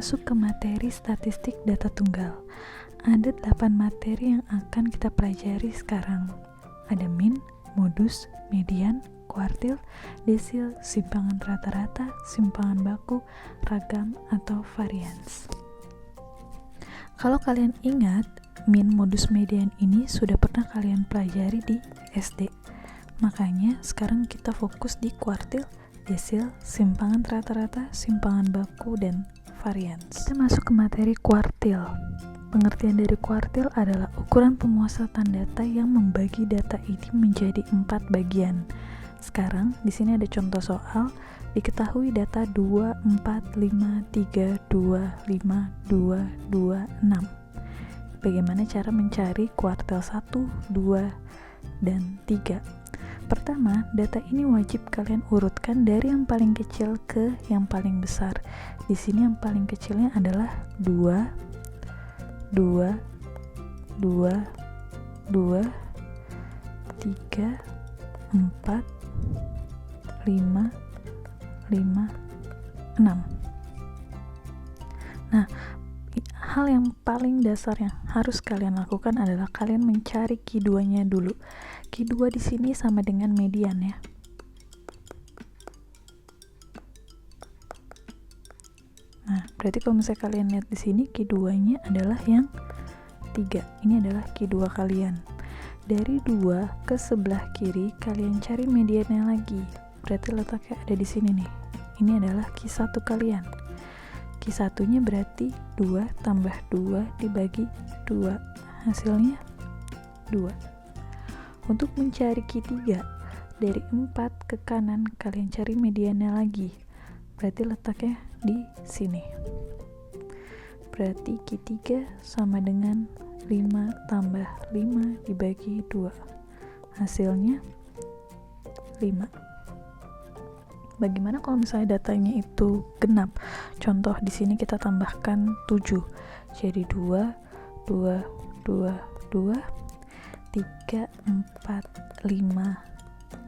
masuk ke materi statistik data tunggal. Ada 8 materi yang akan kita pelajari sekarang. Ada min, modus, median, kuartil, desil, simpangan rata-rata, simpangan baku, ragam, atau varians. Kalau kalian ingat, min, modus, median ini sudah pernah kalian pelajari di SD. Makanya sekarang kita fokus di kuartil, desil, simpangan rata-rata, simpangan baku, dan varians. Kita masuk ke materi kuartil. Pengertian dari kuartil adalah ukuran pemusatan data yang membagi data ini menjadi 4 bagian. Sekarang di sini ada contoh soal. Diketahui data 2, 4, 5, 3, 2, 5, 2, 2, 6. Bagaimana cara mencari kuartil 1, 2, dan 3? Pertama, data ini wajib kalian urutkan dari yang paling kecil ke yang paling besar. Di sini yang paling kecilnya adalah 2, 2, 2, 2, 3, 4, 5, 5, 6. Nah, hal yang paling dasar yang harus kalian lakukan adalah kalian mencari Q2-nya dulu. Q2 di sini sama dengan median ya. Nah, berarti kalau misalnya kalian lihat di sini Q2-nya adalah yang 3. Ini adalah Q2 kalian. Dari 2 ke sebelah kiri kalian cari mediannya lagi. Berarti letaknya ada di sini nih. Ini adalah Q1 kalian. Q1-nya berarti 2 tambah 2 dibagi 2. Hasilnya 2. Untuk mencari Q3, dari 4 ke kanan kalian cari mediannya lagi. Berarti letaknya di sini. Berarti Q3 sama dengan 5 tambah 5 dibagi 2. Hasilnya 5. Bagaimana kalau misalnya datanya itu genap? Contoh di sini kita tambahkan 7. Jadi 2, 2, 2, 2, 3, 4, 5,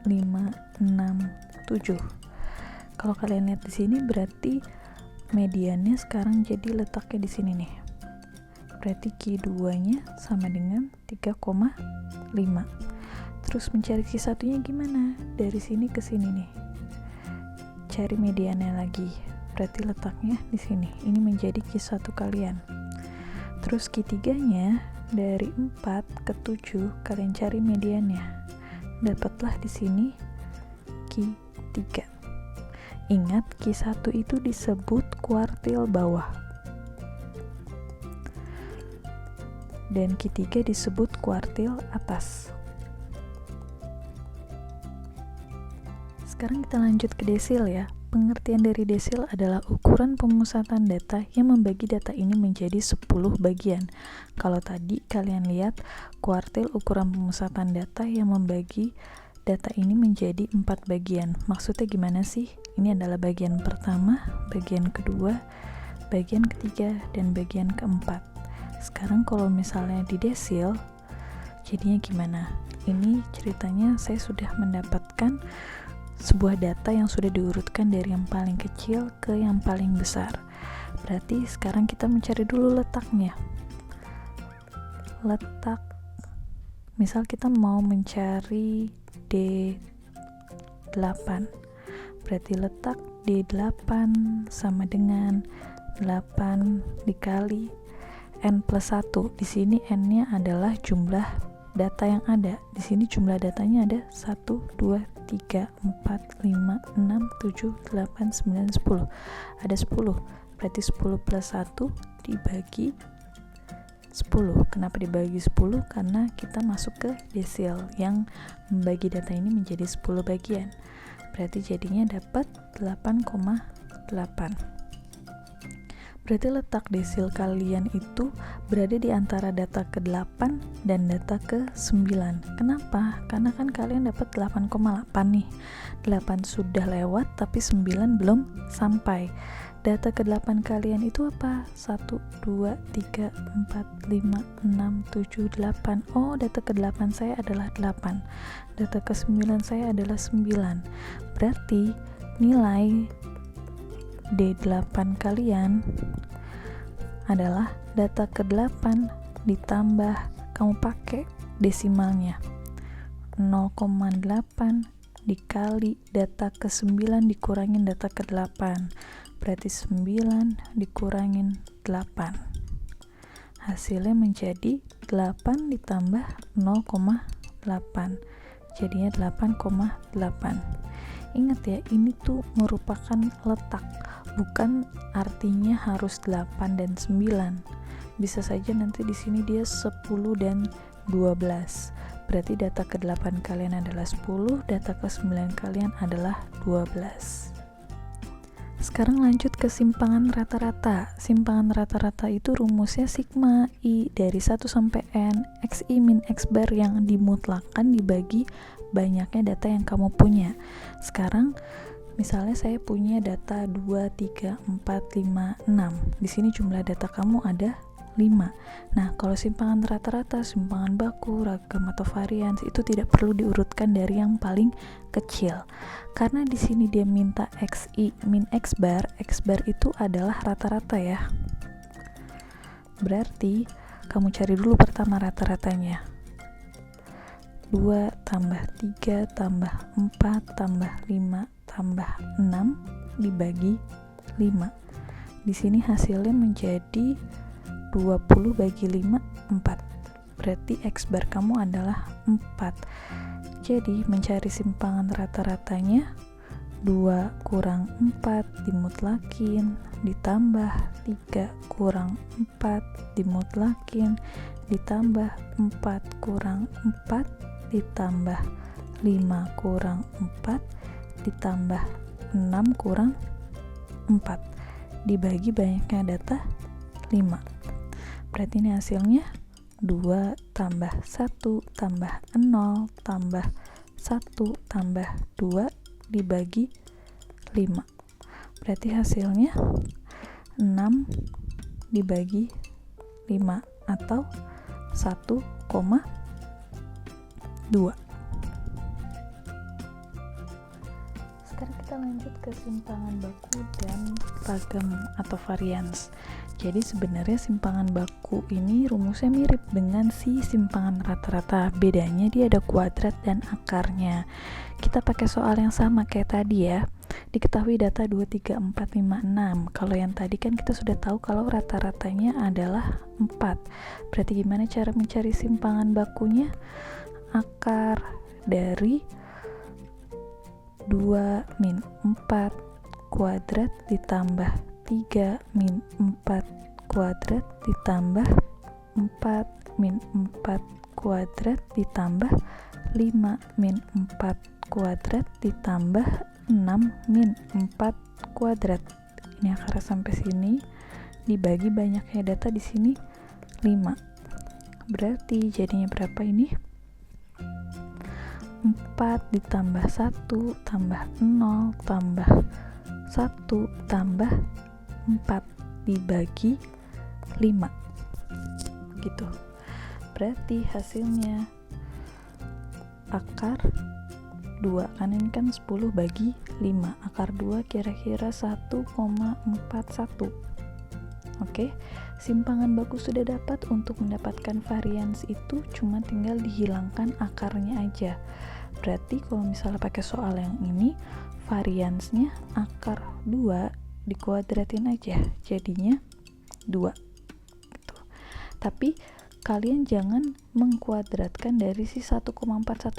5, 6, 7. Kalau kalian lihat di sini berarti mediannya sekarang jadi letaknya di sini nih. Berarti Q2-nya sama dengan 3,5. Terus mencari Q1-nya gimana? Dari sini ke sini nih. Cari mediannya lagi. Berarti letaknya di sini. Ini menjadi Q1 kalian. Terus Q3-nya dari 4 ke 7 kalian cari mediannya. Dapatlah di sini Q3. Ingat, Q1 itu disebut kuartil bawah. Dan Q3 disebut kuartil atas. Sekarang kita lanjut ke desil ya. Pengertian dari desil adalah ukuran pemusatan data yang membagi data ini menjadi 10 bagian. Kalau tadi kalian lihat kuartil ukuran pemusatan data yang membagi data ini menjadi 4 bagian. Maksudnya gimana sih? Ini adalah bagian pertama, bagian kedua, bagian ketiga, dan bagian keempat. Sekarang kalau misalnya di desil, jadinya gimana? Ini ceritanya saya sudah mendapatkan sebuah data yang sudah diurutkan dari yang paling kecil ke yang paling besar. Berarti sekarang kita mencari dulu letaknya. Letak, misal kita mau mencari D8. Berarti letak D8 sama dengan 8 dikali N plus 1. Di sini N-nya adalah jumlah data yang ada. Di sini jumlah datanya ada 1, 2, 3, 4, 5, 6, 7, 8, 9, 10. Ada 10. Berarti 10 plus 1 dibagi 10. Kenapa dibagi 10? Karena kita masuk ke desil yang membagi data ini menjadi 10 bagian. Berarti jadinya dapat 8,8. Berarti letak desil kalian itu berada di antara data ke-8 dan data ke-9. Kenapa? Karena kan kalian dapat 8,8 nih. 8 sudah lewat tapi 9 belum sampai. Data ke-8 kalian itu apa? 1, 2, 3, 4, 5, 6, 7, 8. Oh, data ke-8 saya adalah 8. Data ke-9 saya adalah 9. Berarti nilai D8 kalian adalah data ke-8 ditambah kamu pakai desimalnya 0,8 dikali data ke-9 dikurangin data ke-8, berarti 9 dikurangin 8, hasilnya menjadi 8 ditambah 0,8, jadinya 8,8. Ingat ya, ini tuh merupakan letak, bukan artinya harus 8 dan 9. Bisa saja nanti di sini dia 10 dan 12. Berarti data ke-8 kalian adalah 10, data ke-9 kalian adalah 12. Sekarang lanjut ke simpangan rata-rata. Simpangan rata-rata itu rumusnya sigma I dari 1 sampai N XI min X bar yang dimutlakan dibagi banyaknya data yang kamu punya. Sekarang misalnya saya punya data 2, 3, 4, 5, 6. Di sini jumlah data kamu ada 5. Nah, kalau simpangan rata-rata, simpangan baku, ragam atau varians itu tidak perlu diurutkan dari yang paling kecil. Karena di sini dia minta XI min X bar itu adalah rata-rata ya. Berarti kamu cari dulu pertama rata-ratanya. 2 tambah 3 tambah 4 tambah 5 tambah 6 dibagi 5. Di sini hasilnya menjadi 20 bagi 5, 4. Berarti X bar kamu adalah 4. Jadi mencari simpangan rata-ratanya 2 kurang 4 dimutlakin, ditambah 3 kurang 4 dimutlakin, ditambah 4 kurang 4, ditambah 5 kurang 4, ditambah 6 kurang 4. Dibagi banyaknya data 5. Berarti ini hasilnya 2 tambah 1 tambah 0 tambah 1 tambah 2 dibagi 5. Berarti hasilnya 6 dibagi 5 atau 1,2. Sekarang kita lanjut ke simpangan baku dan ragam atau varians. Jadi sebenarnya simpangan baku ini rumusnya mirip dengan si simpangan rata-rata. Bedanya dia ada kuadrat dan akarnya. Kita pakai soal yang sama kayak tadi ya. Diketahui data 2, 3, 4, 5, 6. Kalau yang tadi kan kita sudah tahu kalau rata-ratanya adalah 4. Berarti gimana cara mencari simpangan bakunya? Akar dari 2 min 4 kuadrat ditambah 3 min 4 kuadrat ditambah 4 min 4 kuadrat ditambah 5 min 4 kuadrat ditambah 6 min 4 kuadrat. Ini akarnya sampai sini dibagi banyaknya data di sini 5. Berarti jadinya berapa ini? 4 ditambah 1 tambah 0 tambah 1 tambah 4 dibagi 5 gitu. Berarti hasilnya akar 2, karena ini kan 10 bagi 5, akar 2 kira-kira 1,41. Oke, simpangan baku sudah dapat. Untuk mendapatkan varians itu cuma tinggal dihilangkan akarnya aja. Berarti kalau misalnya pakai soal yang ini, variansnya akar 2 dikuadratin aja, jadinya 2 gitu. Tapi kalian jangan mengkuadratkan dari si 1,41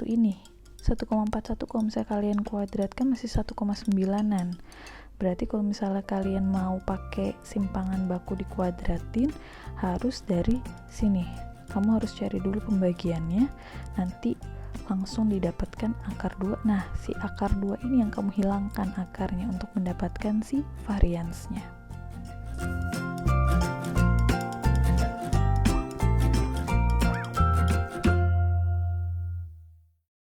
ini. 1,41 kalau misalnya kalian kuadratkan masih 1,9an. Berarti kalau misalnya kalian mau pakai simpangan baku dikuadratin, harus dari sini. Kamu harus cari dulu pembagiannya, nanti langsung didapatkan akar 2. Nah, si akar 2 ini yang kamu hilangkan akarnya untuk mendapatkan si variansnya.